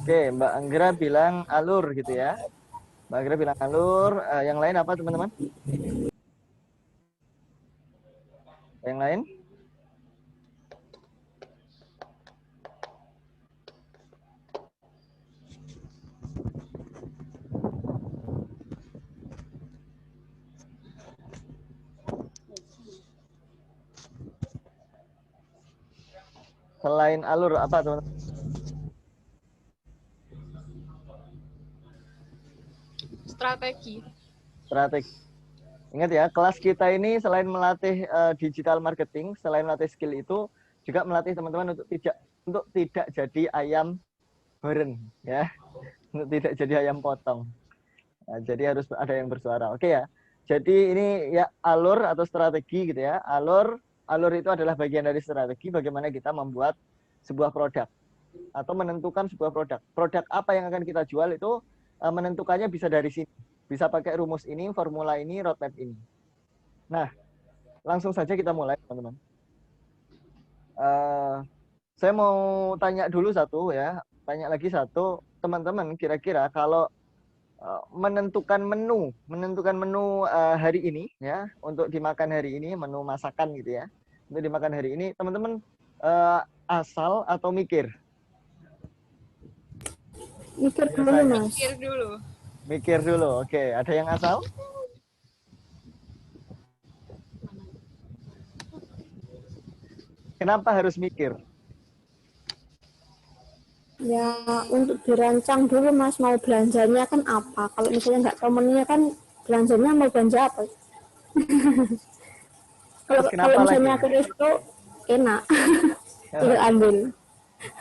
Oke, Mbak Anggra bilang alur gitu ya. Mbak Anggra bilang alur. Yang lain apa teman-teman? Yang lain? Selain alur apa teman-teman? Strategi. Strategi. Ingat ya, kelas kita ini selain melatih digital marketing, selain melatih skill itu juga melatih teman-teman untuk tidak jadi ayam horен ya, untuk tidak jadi ayam potong. Nah, jadi harus ada yang bersuara. Oke ya. Jadi ini ya alur atau strategi gitu ya. Alur itu adalah bagian dari strategi bagaimana kita membuat sebuah produk atau menentukan sebuah produk. Produk apa yang akan kita jual itu menentukannya bisa dari sini. Bisa pakai rumus ini, formula ini, roadmap ini. Nah, langsung saja kita mulai, teman-teman. Saya mau tanya dulu satu ya, tanya lagi satu, teman-teman kira-kira kalau menentukan menu hari ini ya, untuk dimakan hari ini, menu masakan gitu ya, untuk dimakan hari ini, teman-teman asal atau mikir? Mikir dulu Biasanya. Mas. Mikir dulu. Mikir dulu, oke. Ada yang asal? Kenapa harus mikir? Ya untuk dirancang dulu Mas, mau belanjanya kan apa. Kalau misalnya nggak tahu menunya kan belanjanya mau belanja apa. kalau Terus kalau kenapa lagi? misalnya aku resto enak. Tinggal ambil.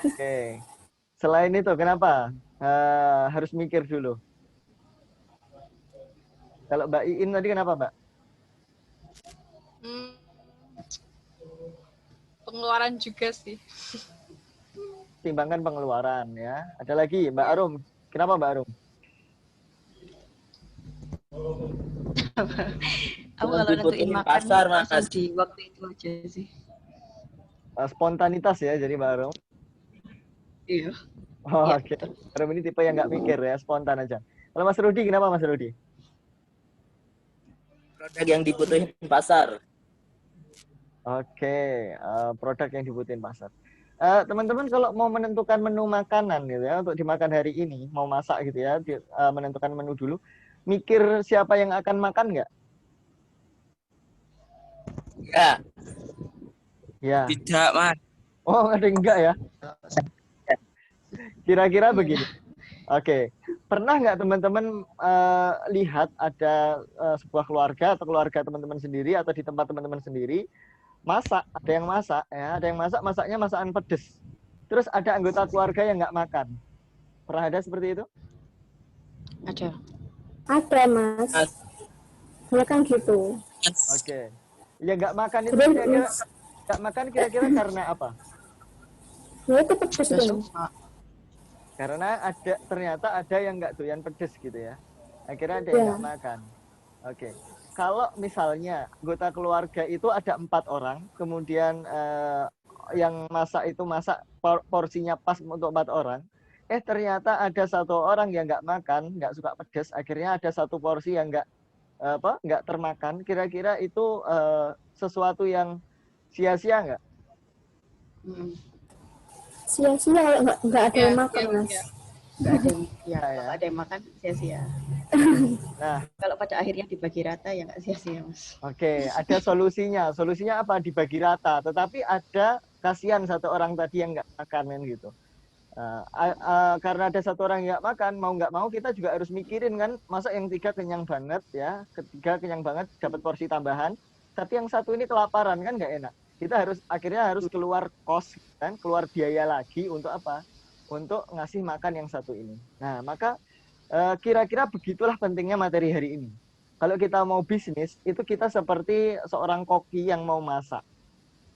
Oke. Selain itu, kenapa harus mikir dulu? Kalau Mbak Iin tadi kenapa, Mbak? Pengeluaran juga sih. Timbangan pengeluaran ya. Ada lagi, Mbak Arum. Kenapa Mbak Arum? Aku kalau nentuin makan pasar, langsung Mas. di waktu itu aja sih. Spontanitas ya, jadi Mbak Arum. Iya. Oh, Ya, oke. Arum ini tipe yang nggak mikir ya, spontan aja. Kalau Mas Rudi, kenapa Mas Rudi? Produk yang dibutuhin pasar. Oke, produk yang dibutuhin pasar. Teman-teman kalau mau menentukan menu makanan gitu ya untuk dimakan hari ini, mau masak gitu ya, menentukan menu dulu, mikir siapa yang akan makan nggak? Ya. Ya. Tidak, Mas. Oh, ada yang enggak ya? Kira-kira begini. Oke. Pernah nggak teman-teman lihat ada sebuah keluarga atau keluarga teman-teman sendiri atau di tempat teman-teman sendiri masak, ada yang masak ya, ada yang masaknya masakan pedes. Terus ada anggota keluarga yang nggak makan. Pernah ada seperti itu? ada. Ada Mas. Ya kan gitu. Oke. Ya nggak makan itu Terus, kira-kira nggak makan kira-kira karena apa? ya itu pedes Sudah itu. suka. Karena ternyata ada yang nggak doyan pedes gitu ya. Akhirnya ada yang Ya. nggak makan. Oke. Kalau misalnya anggota keluarga itu ada 4 orang, kemudian yang masak itu masak porsinya pas untuk 4 orang, ternyata ada 1 orang yang nggak makan, nggak suka pedas, akhirnya ada 1 porsi yang nggak termakan. Kira-kira itu sesuatu yang sia-sia nggak? Sia-sia kalau nggak ada yang makan Ya, Mas. Nggak ada yang, ya, Nah, kalau ya. ada yang makan sia-sia. Nah, Kalau pada akhirnya dibagi rata ya nggak sia-sia, Mas. oke, ada solusinya. Solusinya apa? Dibagi rata. Tetapi ada kasihan 1 orang tadi yang nggak makan kan gitu. Karena ada 1 orang yang nggak makan, mau nggak mau kita juga harus mikirin kan, masa yang 3 kenyang banget ya, ketiga kenyang banget dapat porsi tambahan, tapi yang 1 ini kelaparan kan nggak enak. Kita akhirnya harus keluar kos kan, keluar biaya lagi untuk apa? Untuk ngasih makan yang 1 ini. Nah, maka kira-kira begitulah pentingnya materi hari ini. Kalau kita mau bisnis, itu kita seperti seorang koki yang mau masak.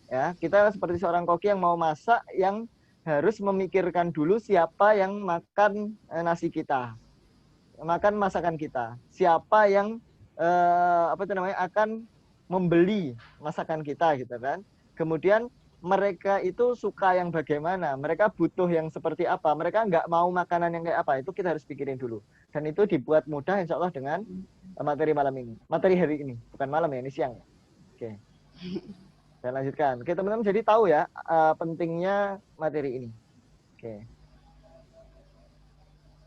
Ya, kita seperti seorang koki yang mau masak, yang harus memikirkan dulu siapa yang makan nasi kita, makan masakan kita, siapa yang akan membeli masakan kita gitu kan. Kemudian mereka itu suka yang bagaimana, mereka butuh yang seperti apa, mereka nggak mau makanan yang kayak apa, itu kita harus pikirin dulu. Dan itu dibuat mudah insya Allah dengan materi malam ini. Materi hari ini, bukan malam ya, ini siang. Oke. Saya lanjutkan. Oke teman-teman, jadi tahu ya pentingnya materi ini. Oke.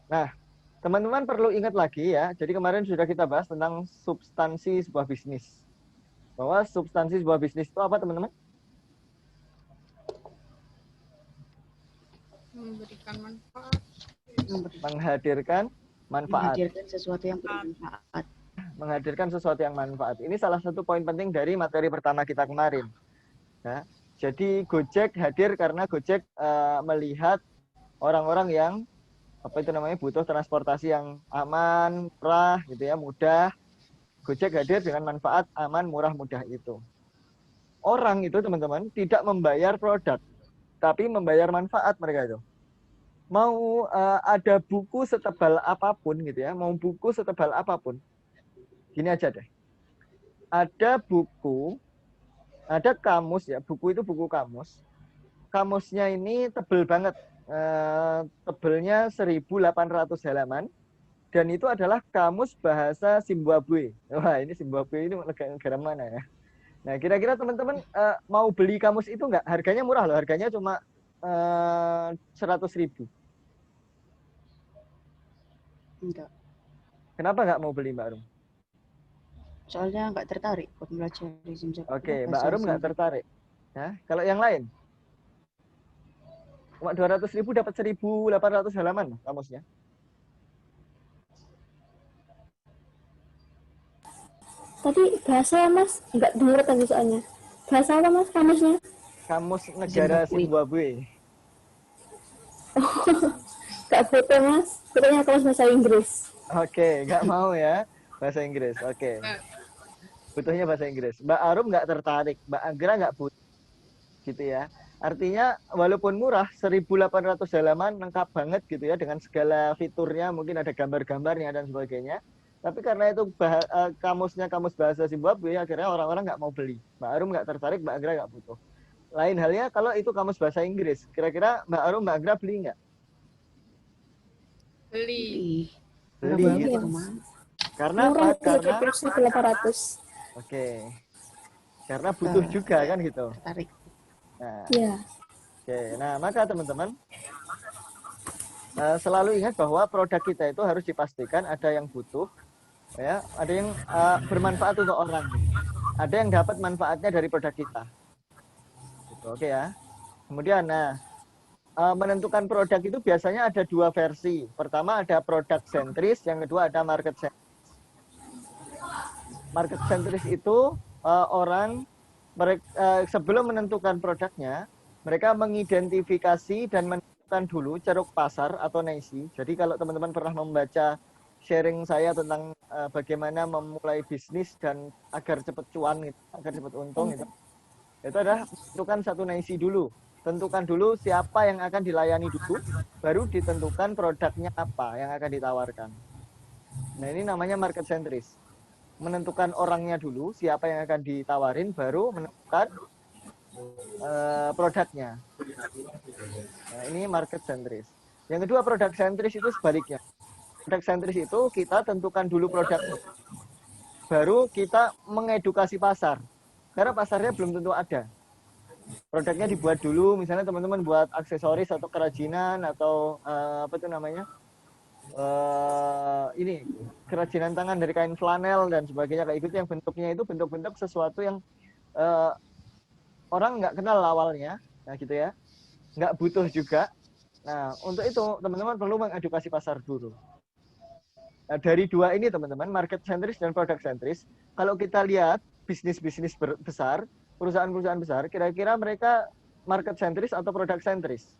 Nah, teman-teman perlu ingat lagi ya, jadi kemarin sudah kita bahas tentang substansi sebuah bisnis. Bahwa substansi sebuah bisnis itu apa teman-teman? Memberikan manfaat. Menghadirkan manfaat. Menghadirkan sesuatu yang bermanfaat. Menghadirkan sesuatu yang manfaat. Ini salah satu poin penting dari materi pertama kita kemarin. Ya. Jadi Gojek hadir karena Gojek melihat orang-orang yang butuh transportasi yang aman, murah, gitu ya, mudah. Gojek hadir dengan manfaat aman, murah, mudah itu. Orang itu teman-teman tidak membayar produk, tapi membayar manfaat mereka itu. Mau ada buku setebal apapun gitu ya, mau buku setebal apapun. Gini aja deh. Ada buku, ada kamus ya, buku itu buku kamus. Kamusnya ini tebel banget. Tebelnya 1.800 halaman. Dan itu adalah kamus bahasa Zimbabwe. Wah, ini Zimbabwe ini negara mana ya? Nah, kira-kira teman-teman mau beli kamus itu nggak? Harganya murah loh, harganya cuma 100.000. Enggak. Kenapa nggak mau beli Mbak Arum? Soalnya nggak tertarik buat belajar di Zimbabwe. Oke, Mbak Arum nggak tertarik. Nah, kalau yang lain? Cuma 200.000 dapat 1.800 halaman kamusnya. Tadi bahasa Mas nggak dengar tadi soalnya. Bahasa apa Mas kamusnya? Kamus negara Zimbabwe. Nggak butuh Mas, butuhnya kamus bahasa Inggris. Oke, nggak mau ya bahasa Inggris. Oke. Butuhnya bahasa Inggris. Mbak Arum nggak tertarik, Mbak Anggra nggak butuh. Gitu ya. Artinya walaupun murah, 1.800 halaman lengkap banget gitu ya dengan segala fiturnya, mungkin ada gambar-gambarnya dan sebagainya. Tapi karena itu kamusnya kamus bahasa Zimbabwe, akhirnya orang-orang nggak mau beli. Mbak Arum nggak tertarik, Mbak Agra nggak butuh. Lain halnya kalau itu kamus bahasa Inggris, kira-kira Mbak Arum, Mbak Agra beli nggak? Beli. Beli gitu. Karena apa? Karena 1.800. oke. Karena butuh juga kan gitu. Tertarik. Nah, Iya. oke. Nah, maka teman-teman selalu ingat bahwa produk kita itu harus dipastikan ada yang butuh, ya, ada yang bermanfaat untuk orang, ada yang dapat manfaatnya dari produk kita. Gitu, oke ya. Kemudian, menentukan produk itu biasanya ada dua versi. Pertama ada produk sentris, yang kedua ada market sentris. Market sentris itu orang sebelum menentukan produknya, mereka mengidentifikasi dan menentukan dulu ceruk pasar atau niche. Jadi kalau teman-teman pernah membaca sharing saya tentang bagaimana memulai bisnis dan agar cepat cuan, gitu, agar cepat untung, itu adalah tentukan satu niche dulu. Tentukan dulu siapa yang akan dilayani dulu, baru ditentukan produknya apa yang akan ditawarkan. Nah ini namanya market sentris. Menentukan orangnya dulu, siapa yang akan ditawarin, baru menentukan produknya. Nah, ini market sentris. Yang kedua produk sentris itu sebaliknya. Produk sentris itu kita tentukan dulu produk, baru kita mengedukasi pasar. Karena pasarnya belum tentu ada. Produknya dibuat dulu, misalnya teman-teman buat aksesoris atau kerajinan atau ini kerajinan tangan dari kain flanel dan sebagainya kayak gitu, yang bentuknya itu bentuk-bentuk sesuatu yang orang nggak kenal awalnya, nah gitu ya, nggak butuh juga. Nah untuk itu teman-teman perlu mengedukasi pasar dulu. Nah dari dua ini teman-teman, market sentris dan produk sentris, kalau kita lihat bisnis-bisnis besar, perusahaan-perusahaan besar, kira-kira mereka market sentris atau produk sentris?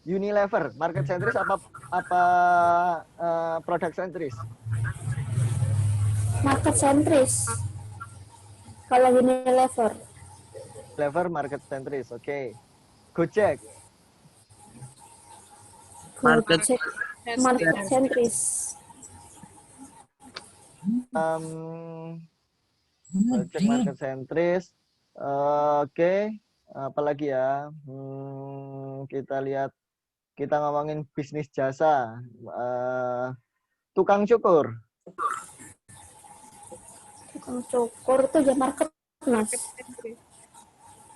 Unilever, market sentris apa produk sentris? Market sentris. Kalau Unilever. Unilever market sentris, oke. Gojek. Market market sentris. Cek market sentris. Oke, apalagi ya? Kita lihat, kita ngomongin bisnis jasa. Tukang cukur. Tukang cukur itu ya market, Mas.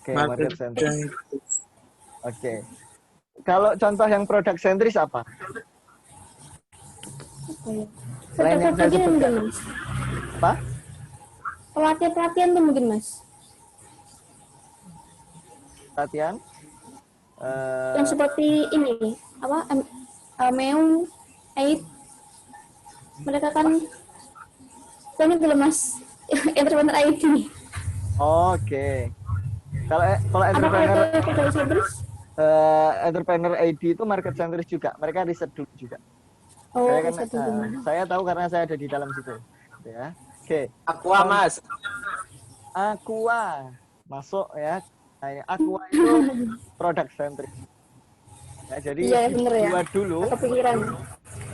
Oke, market sentris. Oke. Kalau contoh yang produk sentris apa? Selain yang saya Pelatihan sebutkan. mungkin, Mas. Apa? Pelatihan tuh mungkin, Mas. Latihan? Yang seperti ini, apa? Meong, Aid. Mereka kan ini belum, Mas. Entrepreneur ID. Oke. Kalau entrepreneur Apakah itu produk sentris? entrepreneur ID itu market sentris juga. Mereka riset dulu juga. Oh, Saya kan, bisa dulu. saya tahu karena saya ada di dalam situ. Ya. Oke. Aqua, Mas. Aqua masuk ya. Nah, Aqua itu produk sentris. Ya, jadi Iya, bener ya. dibuat dulu, Kepikiran.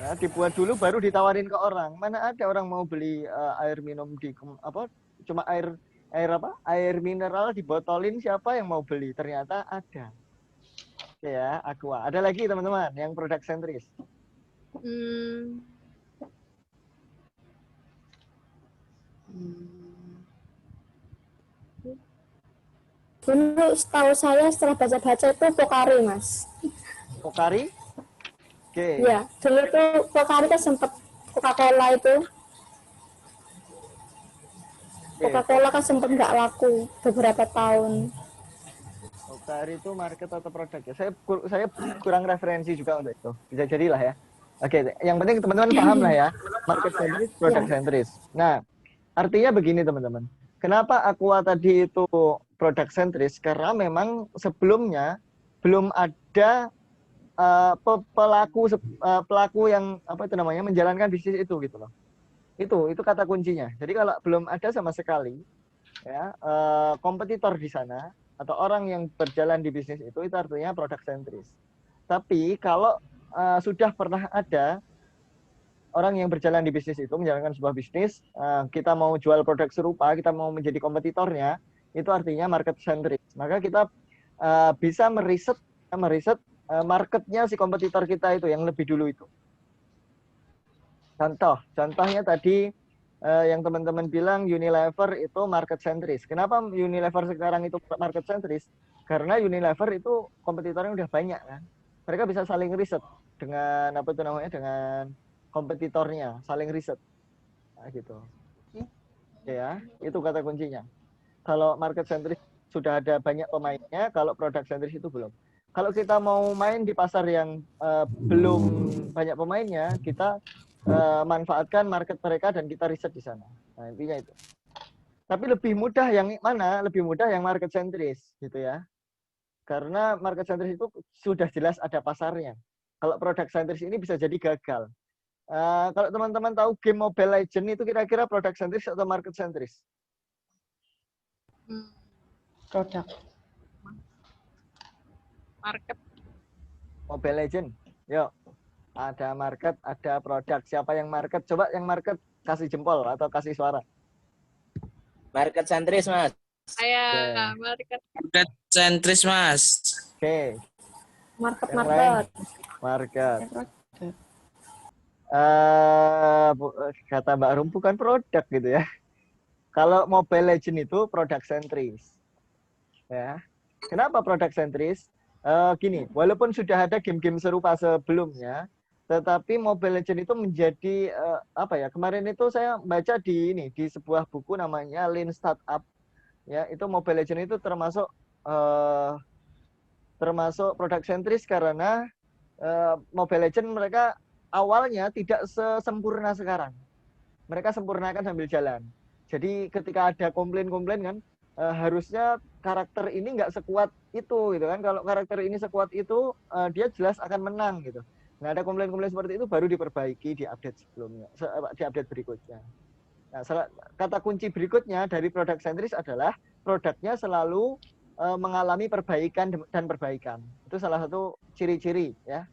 ya, dibuat dulu baru ditawarin ke orang. Mana ada orang mau beli air minum di apa? Cuma air apa? Air mineral dibotolin, siapa yang mau beli? Ternyata ada. Oke ya, Aqua. Ada lagi teman-teman yang produk sentris. Dulu setahu saya setelah baca-baca itu Pocari, Mas. Pocari? Oke. Iya, dulu tuh Pocari kan sempat Coca-Cola itu. Oke. Coca-Cola kan sempat nggak laku beberapa tahun. Pocari itu market atau produk ya? Saya kurang referensi juga untuk itu. Bisa jadilah ya. Oke, yang penting teman-teman paham lah ya. Market sentris, produk sentris. Nah, artinya begini teman-teman. Kenapa Aqua tadi itu produk sentris? Karena memang sebelumnya belum ada pelaku yang apa itu namanya menjalankan bisnis itu gitu loh. Itu kata kuncinya. Jadi kalau belum ada sama sekali ya kompetitor di sana atau orang yang berjalan di bisnis itu artinya produk sentris. Tapi kalau sudah pernah ada orang yang berjalan di bisnis itu menjalankan sebuah bisnis, kita mau jual produk serupa, kita mau menjadi kompetitornya, itu artinya market sentris. Maka kita bisa meriset marketnya si kompetitor kita itu yang lebih dulu itu. Contohnya tadi yang teman-teman bilang Unilever itu market sentris. Kenapa Unilever sekarang itu market sentris? Karena Unilever itu kompetitornya udah banyak kan. Mereka bisa saling riset dengan apa itu namanya dengan kompetitornya, saling riset. Nah, gitu. Ya, itu kata kuncinya. Kalau market sentris sudah ada banyak pemainnya, kalau produk sentris itu belum. Kalau kita mau main di pasar yang belum banyak pemainnya, kita manfaatkan market mereka dan kita riset di sana. Nah, intinya itu. Tapi lebih mudah yang mana? Lebih mudah yang market sentris, gitu ya. Karena market sentris itu sudah jelas ada pasarnya. Kalau produk sentris ini bisa jadi gagal. Kalau teman-teman tahu game Mobile Legends itu kira-kira produk sentris atau market sentris? Produk. Market. Mobile Legends. Yuk. Ada market, ada produk. Siapa yang market? Coba yang market kasih jempol atau kasih suara. Market sentris, Mas. Saya market. Market sentris, Mas. Oke. Market. Kata Mbak Rum bukan produk gitu ya. Kalau Mobile Legends itu produk sentris. Ya. Kenapa produk sentris? Gini, walaupun sudah ada game-game serupa sebelumnya, tetapi Mobile Legends itu menjadi apa ya? Kemarin itu saya baca di sebuah buku namanya Lean Startup. Ya, itu Mobile Legends itu termasuk produk sentris karena Mobile Legends mereka awalnya tidak sesempurna sekarang. Mereka sempurnakan sambil jalan. Jadi ketika ada komplain-komplain kan, harusnya karakter ini nggak sekuat itu gitu kan. Kalau karakter ini sekuat itu, dia jelas akan menang gitu. Nah, ada komplain-komplain seperti itu baru diperbaiki di update sebelumnya, di update berikutnya. Nah, kata kunci berikutnya dari produk sentris adalah produknya selalu mengalami perbaikan dan perbaikan. Itu salah satu ciri-ciri ya.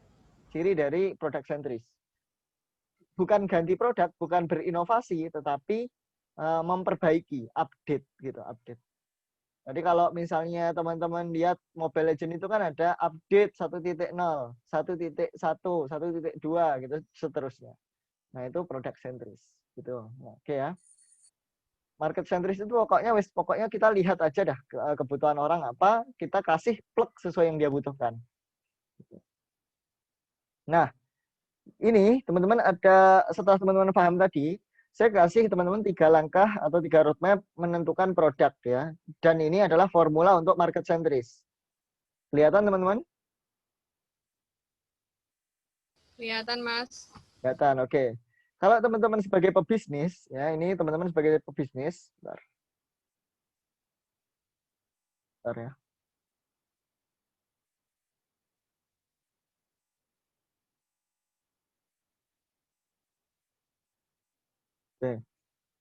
ciri dari produk sentris. Bukan ganti produk, bukan berinovasi, tetapi memperbaiki, update gitu, update. Jadi kalau misalnya teman-teman lihat Mobile Legends itu kan ada update 1.0, 1.1, 1.2 gitu seterusnya. Nah, itu produk sentris gitu. Nah, oke ya. Market sentris itu pokoknya kita lihat aja dah kebutuhan orang apa, kita kasih plug sesuai yang dia butuhkan. Nah, ini teman-teman setelah teman-teman paham tadi, saya kasih teman-teman 3 langkah atau 3 roadmap menentukan produk ya. Dan ini adalah formula untuk market sentris. Kelihatan teman-teman? Kelihatan, Mas. Kelihatan, oke. Kalau teman-teman sebagai pebisnis, ya ini teman-teman sebagai pebisnis, bentar ya. Oke.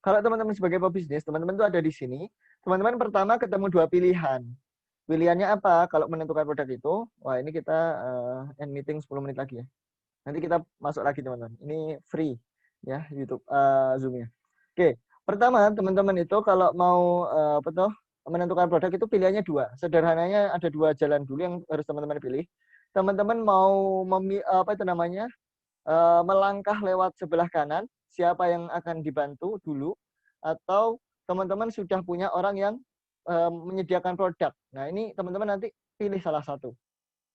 Kalau teman-teman sebagai pebisnis, teman-teman tuh ada di sini. Teman-teman pertama ketemu 2 pilihan. Pilihannya apa? Kalau menentukan produk itu, wah ini kita end meeting 10 menit lagi ya. Nanti kita masuk lagi teman-teman. Ini free ya YouTube Zoom-nya. Oke, pertama teman-teman itu kalau mau menentukan produk itu pilihannya 2. Sederhananya ada 2 jalan dulu yang harus teman-teman pilih. Teman-teman mau melangkah lewat sebelah kanan, siapa yang akan dibantu dulu, atau teman-teman sudah punya orang yang menyediakan produk. Nah, ini teman-teman nanti pilih salah satu.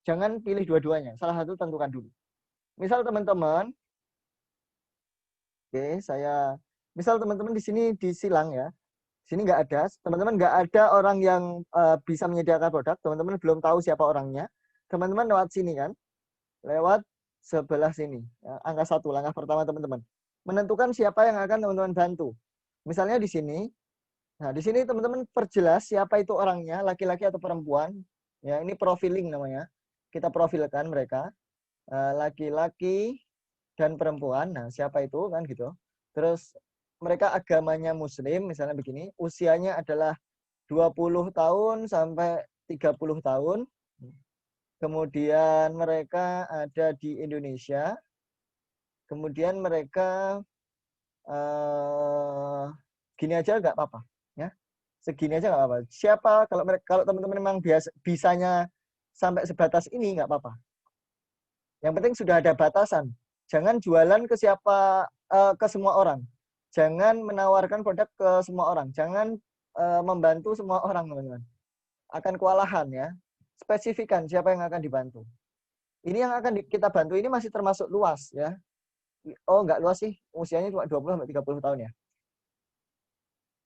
Jangan pilih dua-duanya, salah satu tentukan dulu. Misal teman-teman, misal teman-teman di sini di Silang ya, sini nggak ada, teman-teman nggak ada orang yang bisa menyediakan produk, teman-teman belum tahu siapa orangnya, teman-teman lewat sini kan, lewat sebelah sini, ya, angka 1, langkah pertama teman-teman, menentukan siapa yang akan teman-teman bantu. Misalnya di sini, nah di sini teman-teman perjelas siapa itu orangnya, laki-laki atau perempuan, ya ini profiling namanya, kita profilkan mereka, laki-laki dan perempuan, nah siapa itu kan gitu. Terus mereka agamanya muslim, misalnya begini, usianya adalah 20 tahun sampai 30 tahun. Kemudian mereka ada di Indonesia. Kemudian mereka gini aja nggak apa-apa, ya. Segini aja nggak apa-apa. Siapa kalau teman-teman memang bisanya sampai sebatas ini nggak apa-apa. Yang penting sudah ada batasan. Jangan jualan ke ke semua orang. Jangan menawarkan produk ke semua orang. Jangan membantu semua orang, teman-teman. Akan kewalahan ya. Spesifikan siapa yang akan dibantu. Ini yang akan kita bantu ini masih termasuk luas ya. Oh, nggak luas sih. Usianya cuma 20 sampai 30 tahun ya.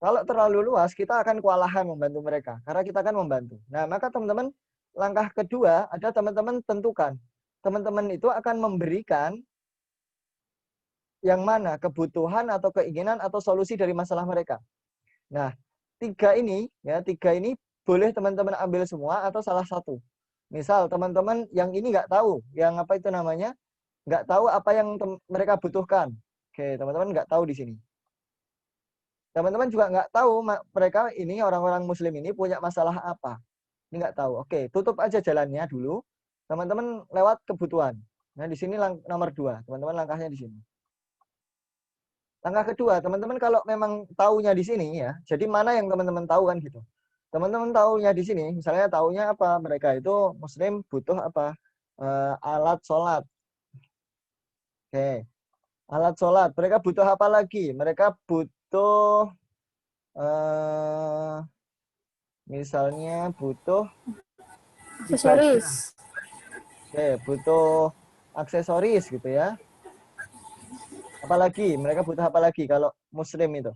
Kalau terlalu luas, kita akan kewalahan membantu mereka. Karena kita akan membantu. Nah, maka teman-teman, langkah kedua ada teman-teman tentukan. Teman-teman itu akan memberikan yang mana? Kebutuhan atau keinginan atau solusi dari masalah mereka. Nah, tiga ini boleh teman-teman ambil semua atau salah satu. Misal teman-teman yang ini nggak tahu, yang apa itu namanya, nggak tahu apa yang mereka butuhkan. Oke, teman-teman nggak tahu di sini. Teman-teman juga nggak tahu mereka ini orang-orang Muslim ini punya masalah apa. Ini nggak tahu. Oke, tutup aja jalannya dulu. Teman-teman lewat kebutuhan. Nah, di sini nomor 2. Teman-teman langkahnya di sini. Langkah kedua, teman-teman kalau memang taunya di sini ya, jadi mana yang teman-teman tahu kan gitu. Teman-teman taunya di sini, misalnya taunya apa? Mereka itu Muslim butuh apa? Alat sholat. Oke. Alat sholat. Mereka butuh apa lagi? Mereka butuh misalnya butuh aksesoris. Oke, butuh aksesoris gitu ya. Apalagi mereka butuh apa lagi kalau Muslim itu?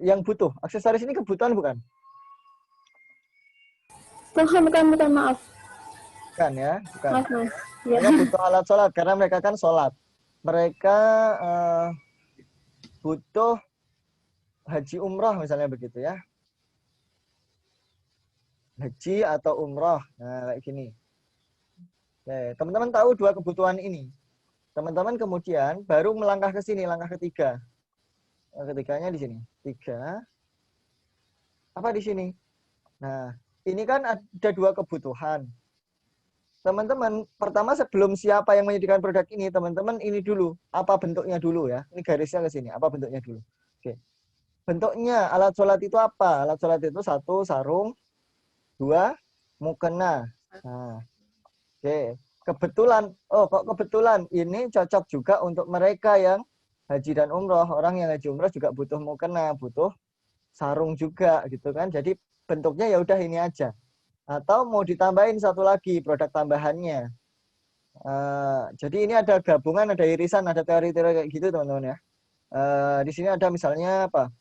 Yang butuh aksesoris ini kebutuhan bukan? Bukan, maaf. Bukan ya, bukan. Maaf, Mas. Ya. Mereka butuh alat sholat karena mereka kan sholat. Mereka butuh haji umroh misalnya begitu ya. Haji atau umroh. Nah, kayak gini. Teman-teman tahu 2 kebutuhan ini. Teman-teman kemudian baru melangkah ke sini, langkah ketiga. Ketiganya di sini. 3. Apa di sini? Nah, ini kan ada 2 kebutuhan. teman-teman, pertama sebelum siapa yang menyediakan produk ini, teman-teman ini dulu, apa bentuknya dulu ya. Ini garisnya ke sini, apa bentuknya dulu. Oke. Bentuknya alat sholat itu apa? Alat sholat itu 1, sarung, 2, mukena. Nah, oke. Kebetulan, kok kebetulan ini cocok juga untuk mereka yang haji dan umroh. Orang yang haji umroh juga butuh mukena, butuh sarung juga gitu kan. Jadi bentuknya ya udah ini aja. Atau mau ditambahin satu lagi produk tambahannya. Jadi ini ada gabungan, ada irisan, ada teori-teori kayak gitu teman-teman ya. Di sini ada misalnya apa?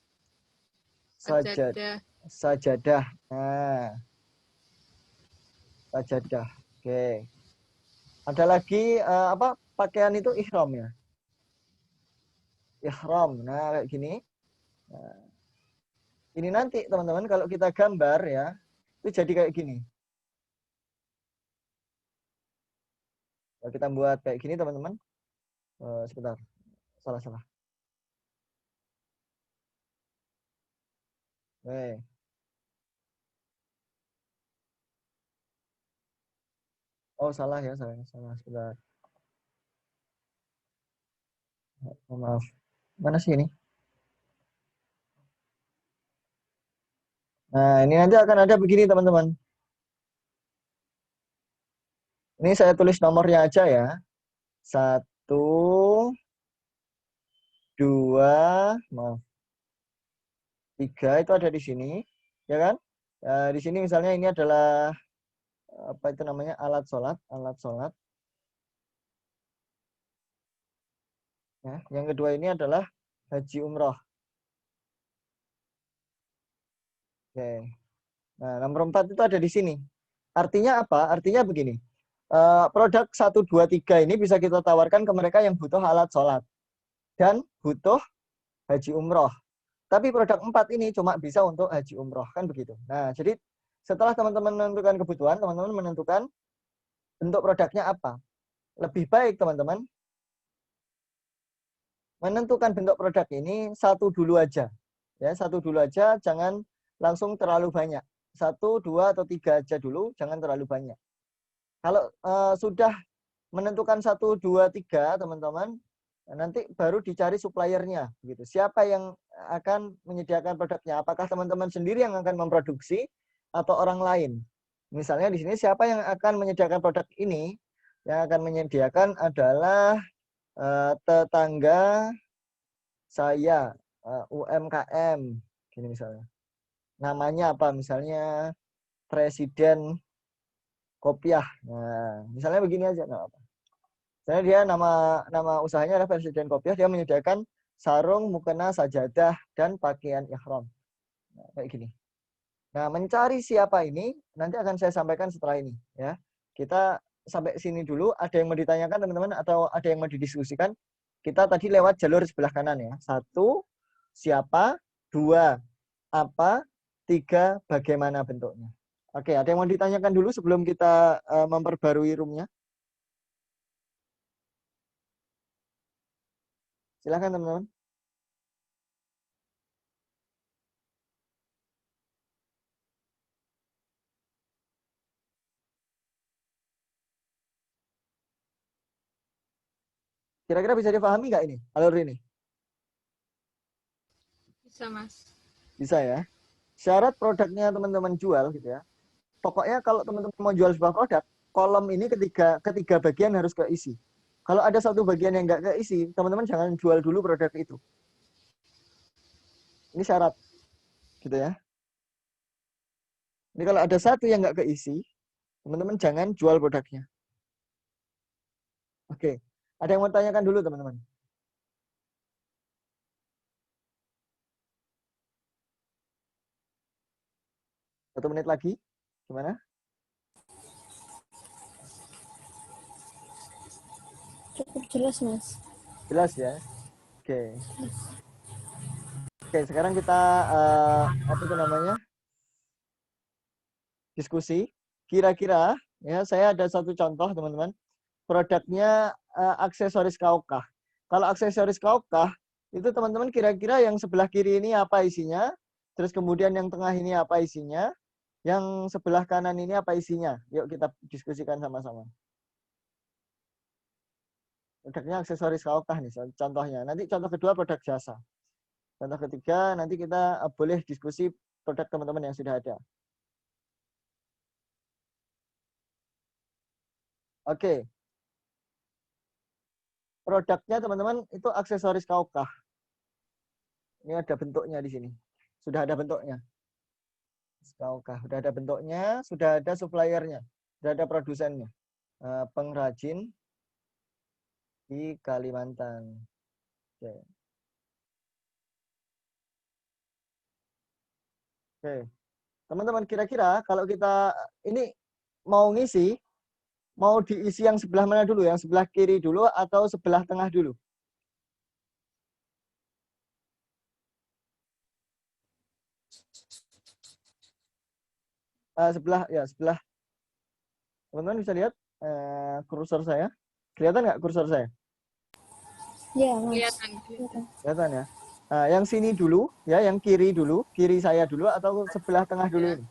Sajadah. Sajadah. Nah, sajadah. Oke. Ada lagi apa? Pakaian itu ihram ya. Ihram. Nah, kayak gini. Nah, ini nanti teman-teman kalau kita gambar ya, itu jadi kayak gini. Kalau kita buat kayak gini teman-teman. Sebentar. Salah. Oke. Oh, salah ya, salah. Sebentar. Oh, maaf. Mana sih ini? Nah, ini nanti akan ada begini, teman-teman. Ini saya tulis nomornya aja ya. 1, 2, maaf. 3 itu ada di sini, ya kan? Di sini misalnya ini adalah apa itu namanya? Alat sholat. Ya, yang kedua ini adalah haji umroh. Oke. Nah, nomor 4 itu ada di sini. Artinya apa? Artinya begini. Produk 1, 2, 3 ini bisa kita tawarkan ke mereka yang butuh alat sholat dan butuh haji umroh. Tapi produk 4 ini cuma bisa untuk haji umroh, kan begitu. Nah, jadi setelah teman-teman menentukan kebutuhan, teman-teman menentukan bentuk produknya apa. Lebih baik teman-teman menentukan bentuk produk ini satu dulu aja. Ya, satu dulu aja, jangan langsung terlalu banyak. 1, 2, atau 3 aja dulu, jangan terlalu banyak. Kalau sudah menentukan 1, 2, 3, teman-teman, nanti baru dicari suppliernya. Gitu. Siapa yang akan menyediakan produknya? Apakah teman-teman sendiri yang akan memproduksi atau orang lain? Misalnya di sini siapa yang akan menyediakan produk ini? Yang akan menyediakan adalah tetangga saya, UMKM. Gini misalnya. Namanya apa? Misalnya Presiden Kopiah. Nah, misalnya begini aja, nggak apa. Misalnya dia nama usahanya adalah Presiden Kopiah, dia menyediakan sarung, mukena, sajadah, dan pakaian ihram. Nah, kayak gini. Nah, mencari siapa ini nanti akan saya sampaikan setelah ini. Ya, kita sampai sini dulu. Ada yang mau ditanyakan teman-teman atau ada yang mau didiskusikan? Kita tadi lewat jalur sebelah kanan ya. 1, siapa? 2, apa? 3, bagaimana bentuknya? Oke, ada yang mau ditanyakan dulu sebelum kita memperbarui roomnya? Silakan teman-teman. Kira-kira bisa dipahami nggak ini, alur ini? Bisa, Mas. Bisa ya. Syarat produknya teman-teman jual gitu ya. Pokoknya kalau teman-teman mau jual sebuah produk, kolom ini ketiga bagian harus keisi. Kalau ada satu bagian yang nggak keisi, teman-teman jangan jual dulu produk itu. Ini syarat, gitu ya. Ini kalau ada satu yang nggak keisi, teman-teman jangan jual produknya. Oke, ada yang mau tanyakan dulu teman-teman? Satu menit lagi, gimana? Cukup jelas, Mas. Jelas ya? Oke. Oke, sekarang kita apa itu namanya? Diskusi. Kira-kira ya saya ada satu contoh teman-teman. Produknya aksesoris kaukah. Kalau aksesoris kaukah itu teman-teman kira-kira yang sebelah kiri ini apa isinya? Terus kemudian yang tengah ini apa isinya? Yang sebelah kanan ini apa isinya? Yuk kita diskusikan sama-sama. Produknya aksesoris kaukah nih contohnya. Nanti contoh kedua produk jasa. Contoh ketiga nanti kita boleh diskusi produk teman-teman yang sudah ada. Oke. Produknya teman-teman itu aksesoris kaukah. Ini ada bentuknya di sini. Sudah ada bentuknya. Kaukah. Sudah ada bentuknya, sudah ada suppliernya, sudah ada produsennya. Pengrajin di Kalimantan. Oke. Oke. Teman-teman kira-kira kalau kita ini mau ngisi, mau diisi yang sebelah mana dulu? Yang sebelah kiri dulu atau sebelah tengah dulu? Sebelah. Teman-teman bisa lihat kursor saya? Kelihatan nggak kursor saya? Iya, Mas. Kelihatan. Kelihatan ya. Yang sini dulu, ya, yang kiri dulu, kiri saya dulu atau sebelah tengah dulu ini?